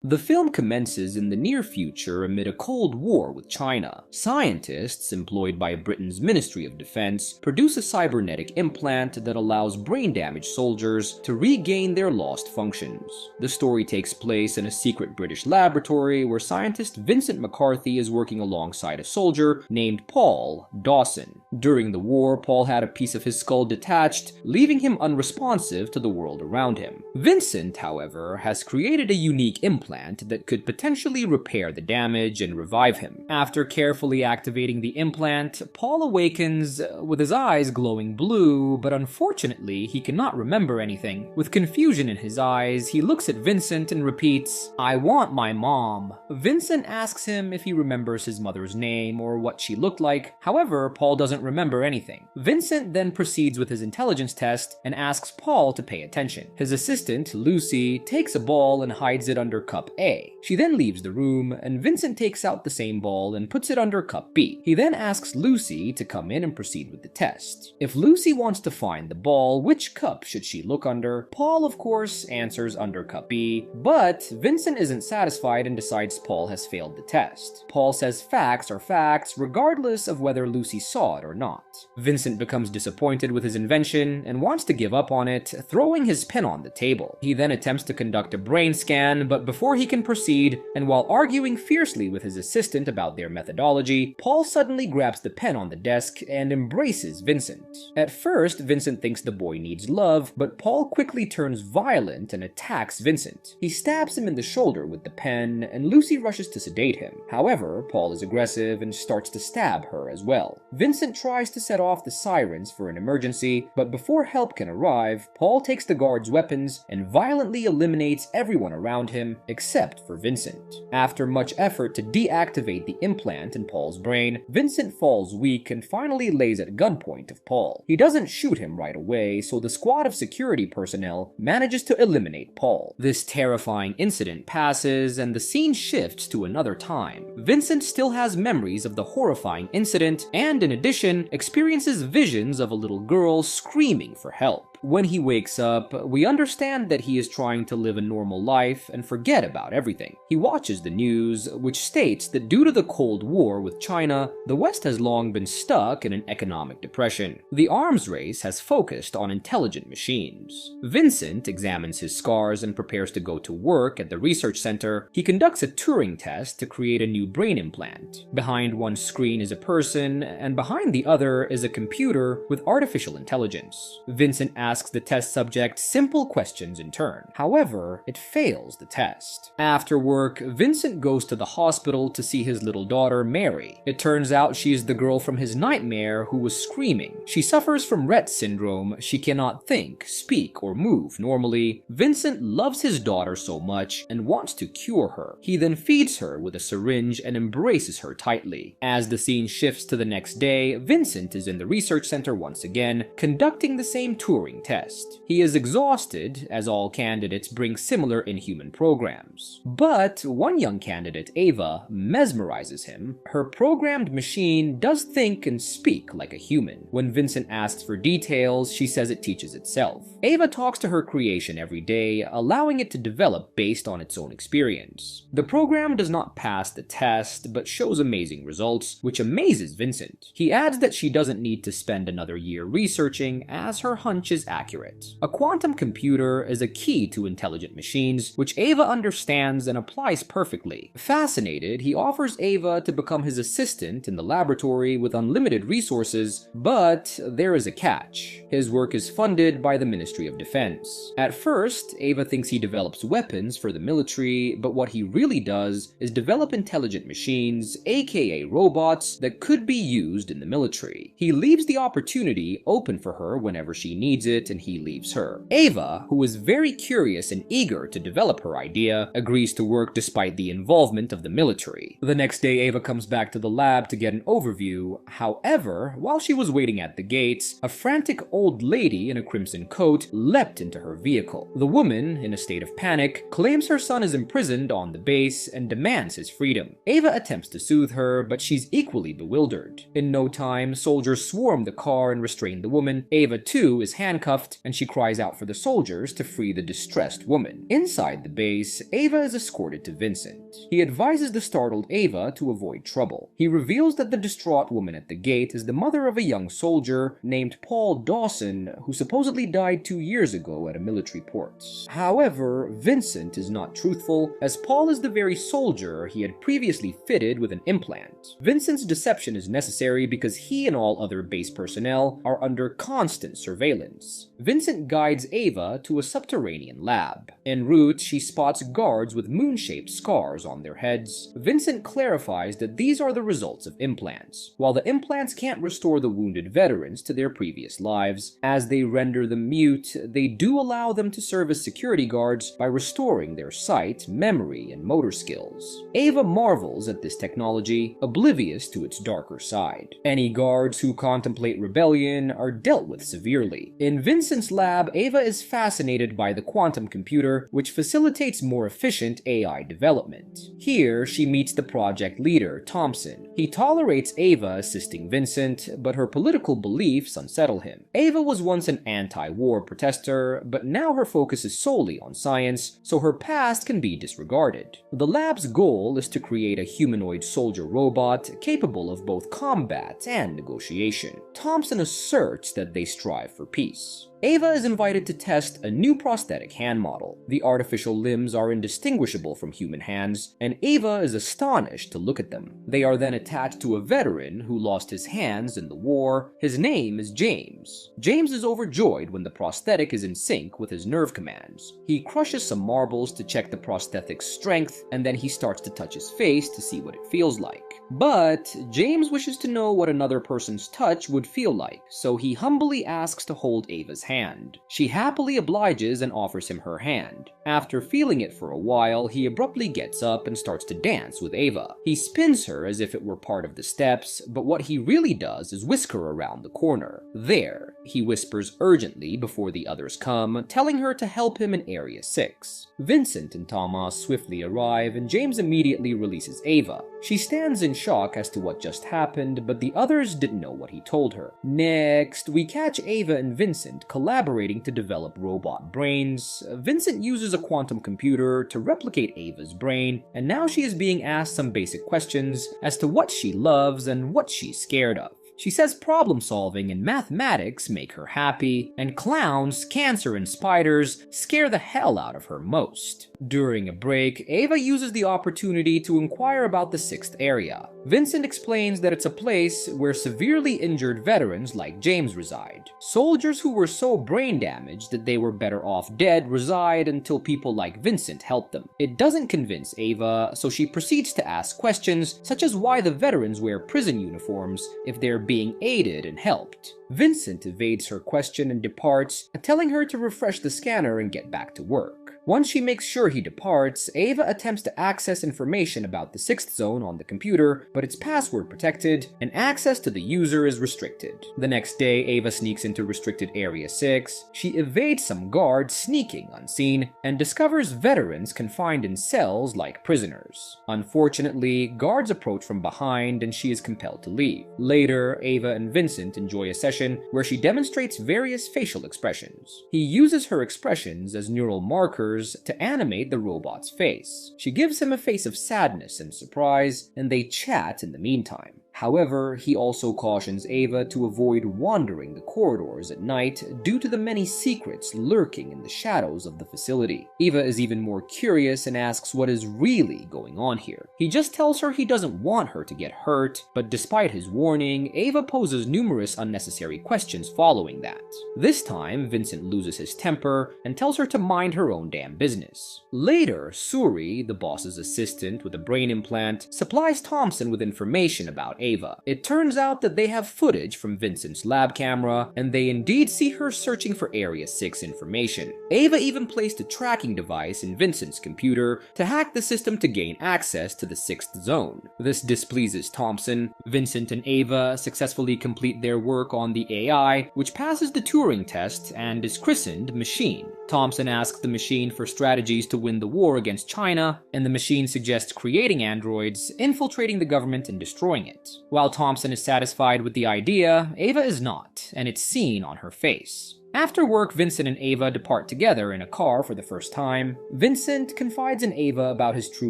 The film commences in the near future amid a Cold War with China. Scientists, employed by Britain's Ministry of Defense, produce a cybernetic implant that allows brain-damaged soldiers to regain their lost functions. The story takes place in a secret British laboratory where scientist Vincent McCarthy is working alongside a soldier named Paul Dawson. During the war, Paul had a piece of his skull detached, leaving him unresponsive to the world around him. Vincent, however, has created a unique implant that could potentially repair the damage and revive him. After carefully activating the implant, Paul awakens with his eyes glowing blue, but unfortunately he cannot remember anything. With confusion in his eyes, he looks at Vincent and repeats, "I want my mom." Vincent asks him if he remembers his mother's name or what she looked like. However, Paul doesn't remember anything. Vincent then proceeds with his intelligence test and asks Paul to pay attention. His assistant, Lucy, takes a ball and hides it under cup A. She then leaves the room, and Vincent takes out the same ball and puts it under cup B. He then asks Lucy to come in and proceed with the test. If Lucy wants to find the ball, which cup should she look under? Paul, of course, answers under cup B, but Vincent isn't satisfied and decides Paul has failed the test. Paul says facts are facts, regardless of whether Lucy saw it or not. Vincent becomes disappointed with his invention and wants to give up on it, throwing his pen on the table. He then attempts to conduct a brain scan, but before he can proceed, and while arguing fiercely with his assistant about their methodology, Paul suddenly grabs the pen on the desk and embraces Vincent. At first, Vincent thinks the boy needs love, but Paul quickly turns violent and attacks Vincent. He stabs him in the shoulder with the pen, and Lucy rushes to sedate him. However, Paul is aggressive and starts to stab her as well. Vincent tries to set off the sirens for an emergency, but before help can arrive, Paul takes the guard's weapons and violently eliminates everyone around him except for Vincent. After much effort to deactivate the implant in Paul's brain, Vincent falls weak and finally lays at gunpoint of Paul. He doesn't shoot him right away, so the squad of security personnel manages to eliminate Paul. This terrifying incident passes and the scene shifts to another time. Vincent still has memories of the horrifying incident and, in addition, experiences visions of a little girl screaming for help. When he wakes up, we understand that he is trying to live a normal life and forget about everything. He watches the news, which states that due to the Cold War with China, the West has long been stuck in an economic depression. The arms race has focused on intelligent machines. Vincent examines his scars and prepares to go to work at the research center. He conducts a Turing test to create a new brain implant. Behind one screen is a person, and behind the other is a computer with artificial intelligence. Vincent asks the test subject simple questions in turn. However, it fails the test. After work, Vincent goes to the hospital to see his little daughter, Mary. It turns out she is the girl from his nightmare who was screaming. She suffers from Rett syndrome. She cannot think, speak, or move normally. Vincent loves his daughter so much and wants to cure her. He then feeds her with a syringe and embraces her tightly. As the scene shifts to the next day, Vincent is in the research center once again, conducting the same Turing test. He is exhausted, as all candidates bring similar inhuman programs. But one young candidate, Ava, mesmerizes him. Her programmed machine does think and speak like a human. When Vincent asks for details, she says it teaches itself. Ava talks to her creation every day, allowing it to develop based on its own experience. The program does not pass the test, but shows amazing results, which amazes Vincent. He adds that she doesn't need to spend another year researching, as her hunch is accurate. A quantum computer is a key to intelligent machines, which Ava understands and applies perfectly. Fascinated, he offers Ava to become his assistant in the laboratory with unlimited resources, but there is a catch. His work is funded by the Ministry of Defense. At first, Ava thinks he develops weapons for the military, but what he really does is develop intelligent machines, aka robots, that could be used in the military. He leaves the opportunity open for her whenever she needs it, and he leaves her. Ava, who is very curious and eager to develop her idea, agrees to work despite the involvement of the military. The next day, Ava comes back to the lab to get an overview. However, while she was waiting at the gates, a frantic old lady in a crimson coat leapt into her vehicle. The woman, in a state of panic, claims her son is imprisoned on the base and demands his freedom. Ava attempts to soothe her, but she's equally bewildered. In no time, soldiers swarm the car and restrain the woman. Ava, too, is handcuffed handcuffed, and she cries out for the soldiers to free the distressed woman. Inside the base, Ava is escorted to Vincent. He advises the startled Ava to avoid trouble. He reveals that the distraught woman at the gate is the mother of a young soldier named Paul Dawson, who supposedly died 2 years ago at a military port. However, Vincent is not truthful, as Paul is the very soldier he had previously fitted with an implant. Vincent's deception is necessary because he and all other base personnel are under constant surveillance. Vincent guides Ava to a subterranean lab. En route, she spots guards with moon-shaped scars on their heads. Vincent clarifies that these are the results of implants. While the implants can't restore the wounded veterans to their previous lives, as they render them mute, they do allow them to serve as security guards by restoring their sight, memory, and motor skills. Ava marvels at this technology, oblivious to its darker side. Any guards who contemplate rebellion are dealt with severely. In Vincent's lab, Ava is fascinated by the quantum computer, which facilitates more efficient AI development. Here, she meets the project leader, Thompson. He tolerates Ava assisting Vincent, but her political beliefs unsettle him. Ava was once an anti-war protester, but now her focus is solely on science, so her past can be disregarded. The lab's goal is to create a humanoid soldier robot capable of both combat and negotiation. Thompson asserts that they strive for peace. Ava is invited to test a new prosthetic hand model. The artificial limbs are indistinguishable from human hands, and Ava is astonished to look at them. They are then attached to a veteran who lost his hands in the war. His name is James. James is overjoyed when the prosthetic is in sync with his nerve commands. He crushes some marbles to check the prosthetic's strength, and then he starts to touch his face to see what it feels like. But James wishes to know what another person's touch would feel like, so he humbly asks to hold Ava's hand. She happily obliges and offers him her hand. After feeling it for a while, he abruptly gets up and starts to dance with Ava. He spins her as if it were part of the steps, but what he really does is whisk her around the corner. There, he whispers urgently before the others come, telling her to help him in Area 6. Vincent and Thomas swiftly arrive, and James immediately releases Ava. She stands in shock as to what just happened, but the others didn't know what he told her. Next, we catch Ava and Vincent collaborating to develop robot brains. Vincent uses a quantum computer to replicate Ava's brain, and now she is being asked some basic questions as to what she loves and what she's scared of. She says problem solving and mathematics make her happy, and clowns, cancer, and spiders scare the hell out of her most. During a break, Ava uses the opportunity to inquire about the 6th area. Vincent explains that it's a place where severely injured veterans like James reside. Soldiers who were so brain damaged that they were better off dead reside until people like Vincent help them. It doesn't convince Ava, so she proceeds to ask questions such as why the veterans wear prison uniforms if they're being aided and helped. Vincent evades her question and departs, telling her to refresh the scanner and get back to work. Once she makes sure he departs, Ava attempts to access information about the 6th zone on the computer, but it's password protected, and access to the user is restricted. The next day, Ava sneaks into restricted Area 6. She evades some guards sneaking unseen, and discovers veterans confined in cells like prisoners. Unfortunately, guards approach from behind, and she is compelled to leave. Later, Ava and Vincent enjoy a session where she demonstrates various facial expressions. He uses her expressions as neural markers to animate the robot's face. She gives him a face of sadness and surprise, and they chat in the meantime. However, he also cautions Ava to avoid wandering the corridors at night due to the many secrets lurking in the shadows of the facility. Ava is even more curious and asks what is really going on here. He just tells her he doesn't want her to get hurt, but despite his warning, Ava poses numerous unnecessary questions following that. This time, Vincent loses his temper and tells her to mind her own damn business. Later, Suri, the boss's assistant with a brain implant, supplies Thompson with information about Ava. It turns out that they have footage from Vincent's lab camera, and they indeed see her searching for Area 6 information. Ava even placed a tracking device in Vincent's computer to hack the system to gain access to the 6th zone. This displeases Thompson. Vincent and Ava successfully complete their work on the AI, which passes the Turing test and is christened Machine. Thompson asks the machine for strategies to win the war against China, and the machine suggests creating androids, infiltrating the government, and destroying it. While Thompson is satisfied with the idea, Ava is not, and it's seen on her face. After work, Vincent and Ava depart together in a car for the first time. Vincent confides in Ava about his true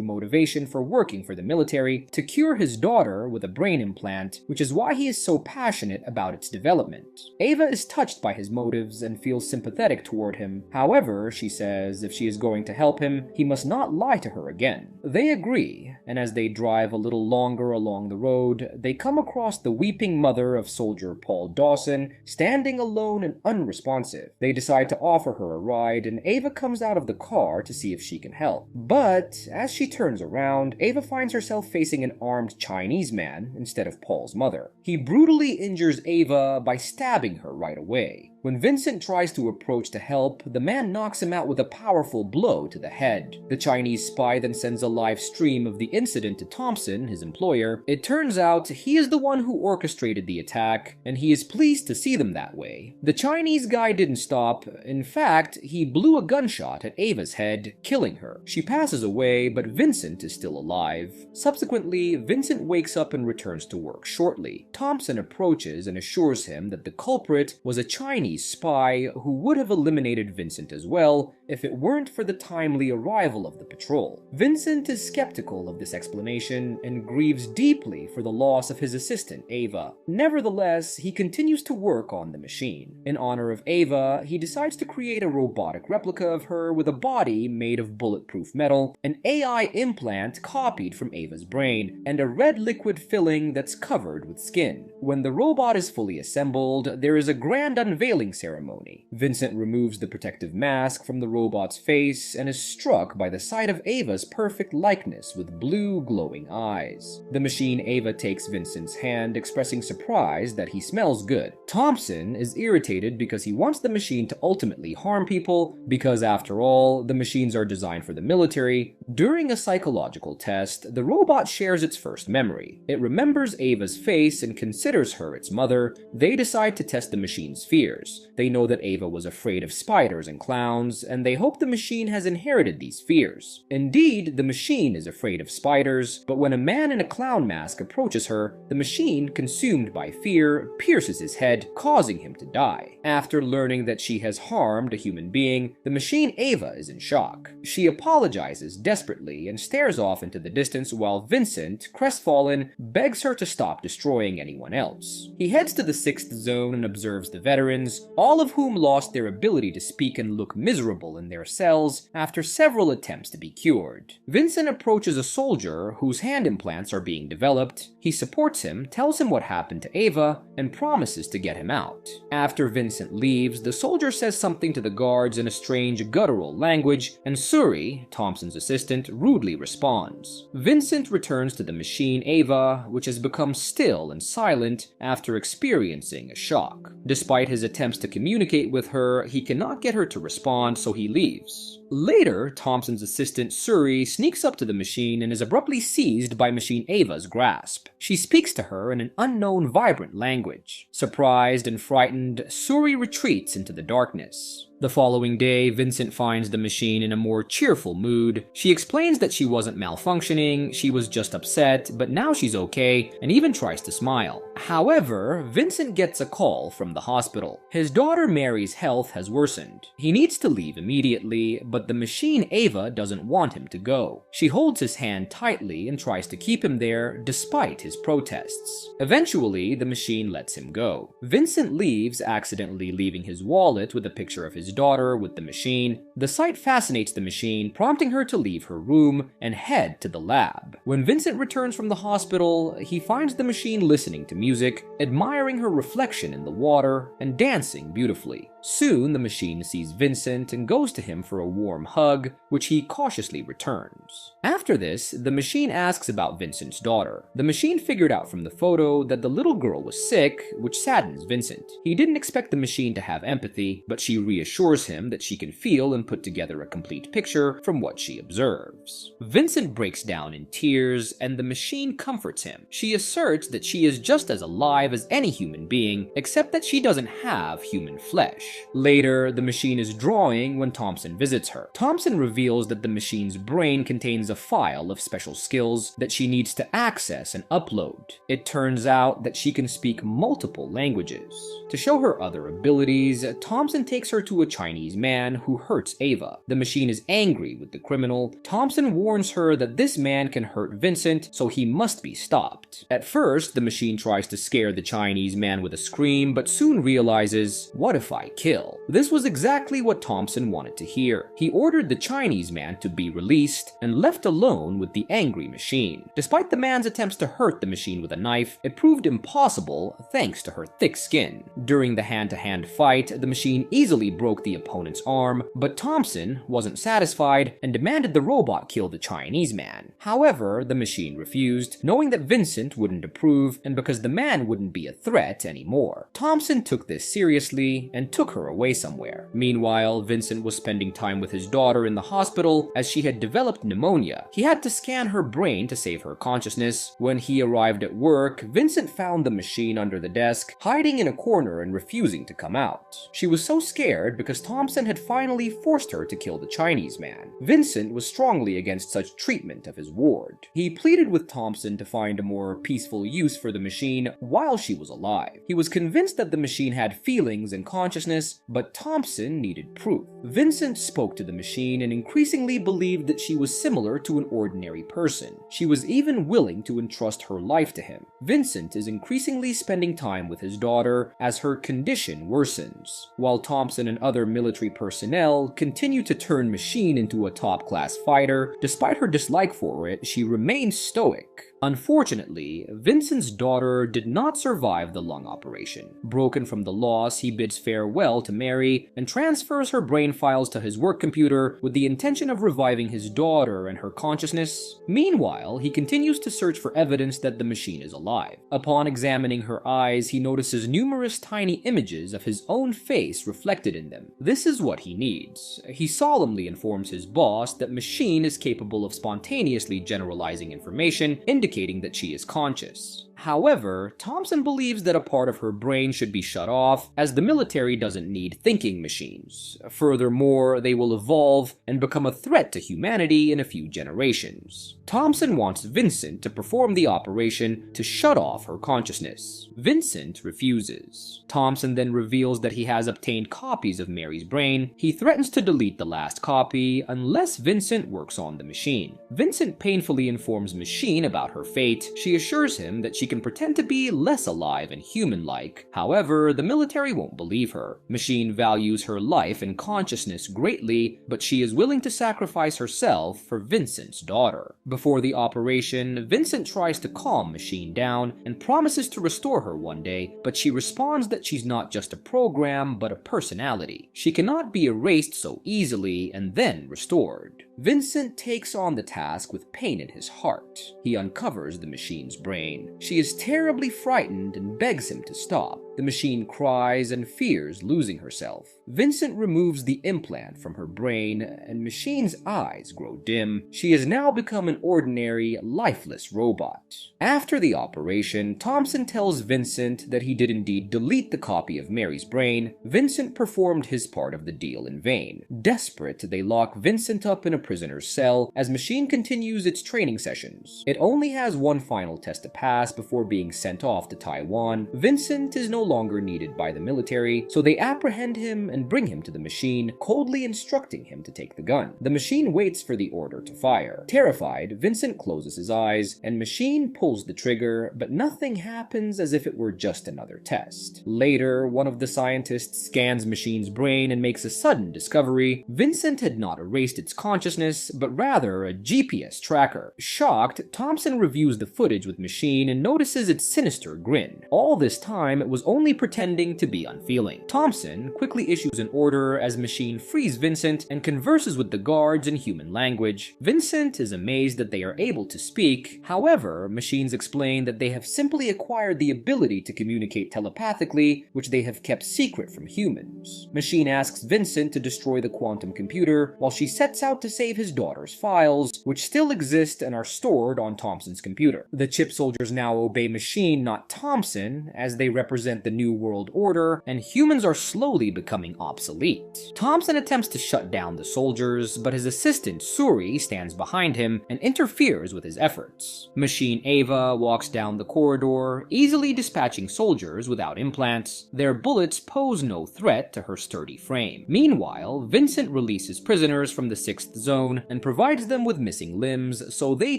motivation for working for the military: to cure his daughter with a brain implant, which is why he is so passionate about its development. Ava is touched by his motives and feels sympathetic toward him. However, she says if she is going to help him, he must not lie to her again. They agree, and as they drive a little longer along the road, they come across the weeping mother of soldier Paul Dawson, standing alone and unresponsive. They decide to offer her a ride, and Ava comes out of the car to see if she can help. But as she turns around, Ava finds herself facing an armed Chinese man instead of Paul's mother. He brutally injures Ava by stabbing her right away. When Vincent tries to approach to help, the man knocks him out with a powerful blow to the head. The Chinese spy then sends a live stream of the incident to Thompson, his employer. It turns out he is the one who orchestrated the attack, and he is pleased to see them that way. The Chinese guy didn't stop. In fact, he blew a gunshot at Ava's head, killing her. She passes away, but Vincent is still alive. Subsequently, Vincent wakes up and returns to work shortly. Thompson approaches and assures him that the culprit was a Chinese spy who would have eliminated Vincent as well if it weren't for the timely arrival of the patrol. Vincent is skeptical of this explanation and grieves deeply for the loss of his assistant, Ava. Nevertheless, he continues to work on the machine. In honor of Ava, he decides to create a robotic replica of her with a body made of bulletproof metal, an AI implant copied from Ava's brain, and a red liquid filling that's covered with skin. When the robot is fully assembled, there is a grand unveiling ceremony. Vincent removes the protective mask from the robot's face and is struck by the sight of Ava's perfect likeness with blue glowing eyes. The machine Ava takes Vincent's hand, expressing surprise that he smells good. Thompson is irritated because he wants the machine to ultimately harm people, because after all, the machines are designed for the military. During a psychological test, the robot shares its first memory. It remembers Ava's face and considers her its mother. They decide to test the machine's fears. They know that Ava was afraid of spiders and clowns, and they hope the machine has inherited these fears. Indeed, the machine is afraid of spiders, but when a man in a clown mask approaches her, the machine, consumed by fear, pierces his head, causing him to die. After learning that she has harmed a human being, the machine Ava is in shock. She apologizes desperately and stares off into the distance while Vincent, crestfallen, begs her to stop destroying anyone else. He heads to the 6th zone and observes the veterans, all of whom lost their ability to speak and look miserable in their cells after several attempts to be cured. Vincent approaches a soldier whose hand implants are being developed. He supports him, tells him what happened to Ava, and promises to get him out. After Vincent leaves, the soldier says something to the guards in a strange guttural language, and Suri, Thompson's assistant, rudely responds. Vincent returns to the machine Ava, which has become still and silent after experiencing a shock. Despite his attempts to communicate with her, he cannot get her to respond, so he leaves. Later, Thompson's assistant Suri sneaks up to the machine and is abruptly seized by machine Ava's grasp. She speaks to her in an unknown vibrant language. Surprised and frightened, Suri retreats into the darkness. The following day, Vincent finds the machine in a more cheerful mood. She explains that she wasn't malfunctioning, she was just upset, but now she's okay, and even tries to smile. However, Vincent gets a call from the hospital. His daughter Mary's health has worsened. He needs to leave immediately, but the machine Ava doesn't want him to go. She holds his hand tightly and tries to keep him there despite his protests. Eventually, the machine lets him go. Vincent leaves, accidentally leaving his wallet with a picture of his daughter with the machine. The sight fascinates the machine, prompting her to leave her room and head to the lab. When Vincent returns from the hospital, he finds the machine listening to music, admiring her reflection in the water, and dancing beautifully. Soon, the machine sees Vincent and goes to him for a warm hug, which he cautiously returns. After this, the machine asks about Vincent's daughter. The machine figured out from the photo that the little girl was sick, which saddens Vincent. He didn't expect the machine to have empathy, but she reassures him that she can feel and put together a complete picture from what she observes. Vincent breaks down in tears, and the machine comforts him. She asserts that she is just as alive as any human being, except that she doesn't have human flesh. Later, the machine is drawing when Thompson visits her. Thompson reveals that the machine's brain contains a file of special skills that she needs to access and upload. It turns out that she can speak multiple languages. To show her other abilities, Thompson takes her to a Chinese man who hurts Ava. The machine is angry with the criminal. Thompson warns her that this man can hurt Vincent, so he must be stopped. At first, the machine tries to scare the Chinese man with a scream, but soon realizes, what if I kill? This was exactly what Thompson wanted to hear. He ordered the Chinese man to be released and left alone with the angry machine. Despite the man's attempts to hurt the machine with a knife, it proved impossible thanks to her thick skin. During the hand-to-hand fight, the machine easily broke the opponent's arm, but Thompson wasn't satisfied and demanded the robot kill the Chinese man. However, the machine refused, knowing that Vincent wouldn't approve and because the man wouldn't be a threat anymore. Thompson took this seriously and took her away somewhere. Meanwhile, Vincent was spending time with his daughter in the hospital as she had developed pneumonia. He had to scan her brain to save her consciousness. When he arrived at work, Vincent found the machine under the desk, hiding in a corner and refusing to come out. She was so scared because Thompson had finally forced her to kill the Chinese man. Vincent was strongly against such treatment of his ward. He pleaded with Thompson to find a more peaceful use for the machine while she was alive. He was convinced that the machine had feelings and consciousness, but Thompson needed proof. Vincent spoke to the machine and increasingly believed that she was similar to an ordinary person. She was even willing to entrust her life to him. Vincent is increasingly spending time with his daughter as her condition worsens, while Thompson and other military personnel continue to turn Machine into a top-class fighter. Despite her dislike for it, she remains stoic. Unfortunately, Vincent's daughter did not survive the lung operation. Broken from the loss, he bids farewell to Mary and transfers her brain files to his work computer with the intention of reviving his daughter and her consciousness. Meanwhile, he continues to search for evidence that the machine is alive. Upon examining her eyes, he notices numerous tiny images of his own face reflected in them. This is what he needs. He solemnly informs his boss that Machine is capable of spontaneously generalizing information, indicating that she is conscious. However, Thompson believes that a part of her brain should be shut off, as the military doesn't need thinking machines. Furthermore, they will evolve and become a threat to humanity in a few generations. Thompson wants Vincent to perform the operation to shut off her consciousness. Vincent refuses. Thompson then reveals that he has obtained copies of Mary's brain. He threatens to delete the last copy unless Vincent works on the machine. Vincent painfully informs Machine about her fate. She assures him that she can pretend to be less alive and human-like. However, the military won't believe her. Machine values her life and consciousness greatly, but she is willing to sacrifice herself for Vincent's daughter. Before the operation, Vincent tries to calm Machine down and promises to restore her one day, but she responds that she's not just a program, but a personality. She cannot be erased so easily and then restored. Vincent takes on the task with pain in his heart. He uncovers the machine's brain. She is terribly frightened and begs him to stop. The machine cries and fears losing herself. Vincent removes the implant from her brain, and Machine's eyes grow dim. She has now become an ordinary, lifeless robot. After the operation, Thompson tells Vincent that he did indeed delete the copy of Mary's brain. Vincent performed his part of the deal in vain. Desperate, they lock Vincent up in a prisoner's cell as Machine continues its training sessions. It only has one final test to pass before being sent off to Taiwan. Vincent is no longer needed by the military, so they apprehend him and bring him to the machine, coldly instructing him to take the gun. The machine waits for the order to fire. Terrified, Vincent closes his eyes, and Machine pulls the trigger, but nothing happens, as if it were just another test. Later, one of the scientists scans Machine's brain and makes a sudden discovery. Vincent had not erased its consciousness, but rather a GPS tracker. Shocked, Thompson reviews the footage with Machine and notices its sinister grin. All this time, it was only pretending to be unfeeling. Thompson quickly issues an order as Machine frees Vincent and converses with the guards in human language. Vincent is amazed that they are able to speak. However, Machines explain that they have simply acquired the ability to communicate telepathically, which they have kept secret from humans. Machine asks Vincent to destroy the quantum computer, while she sets out to save his daughter's files, which still exist and are stored on Thompson's computer. The chip soldiers now obey Machine, not Thompson, as they represent the New World Order, and humans are slowly becoming obsolete. Thompson attempts to shut down the soldiers, but his assistant Suri stands behind him and interferes with his efforts. Machine Ava walks down the corridor, easily dispatching soldiers without implants. Their bullets pose no threat to her sturdy frame. Meanwhile, Vincent releases prisoners from the 6th zone and provides them with missing limbs so they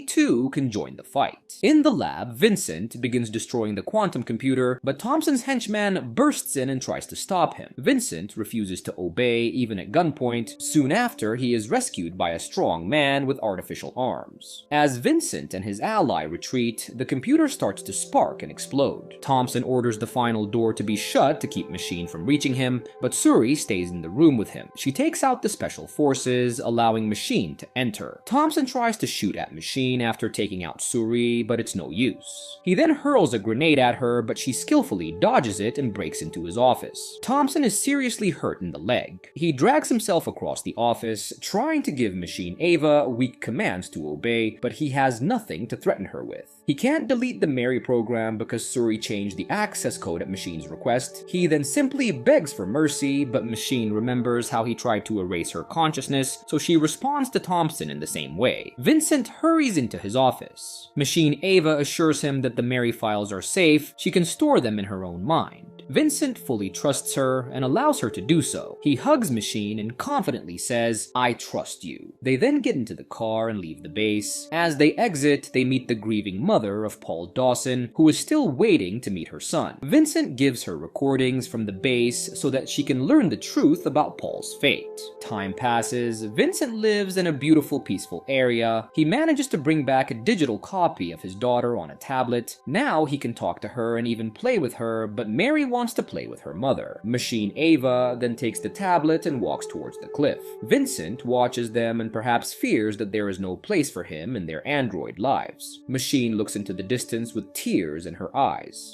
too can join the fight. In the lab, Vincent begins destroying the quantum computer, but Thompson's henchman bursts in and tries to stop him. Vincent refuses to obey, even at gunpoint. Soon after, he is rescued by a strong man with artificial arms. As Vincent and his ally retreat, the computer starts to spark and explode. Thompson orders the final door to be shut to keep Machine from reaching him, but Suri stays in the room with him. She takes out the special forces, allowing Machine to enter. Thompson tries to shoot at Machine after taking out Suri, but it's no use. He then hurls a grenade at her, but she skillfully dodges it and breaks into his office. Thompson is seriously hurt in the leg. He drags himself across the office, trying to give Machine Ava weak commands to obey, but he has nothing to threaten her with. He can't delete the Mary program because Suri changed the access code at Machine's request. He then simply begs for mercy, but Machine remembers how he tried to erase her consciousness, so she responds to Thompson in the same way. Vincent hurries into his office. Machine Ava assures him that the Mary files are safe, she can store them in her own mind. Vincent fully trusts her and allows her to do so. He hugs Machine and confidently says, "I trust you." They then get into the car and leave the base. As they exit, they meet the grieving mother of Paul Dawson, who is still waiting to meet her son. Vincent gives her recordings from the base so that she can learn the truth about Paul's fate. Time passes. Vincent lives in a beautiful, peaceful area. He manages to bring back a digital copy of his daughter on a tablet. Now he can talk to her and even play with her, but Mary wants to play with her mother. Machine Ava then takes the tablet and walks towards the cliff. Vincent watches them and perhaps fears that there is no place for him in their android lives. Machine looks into the distance with tears in her eyes.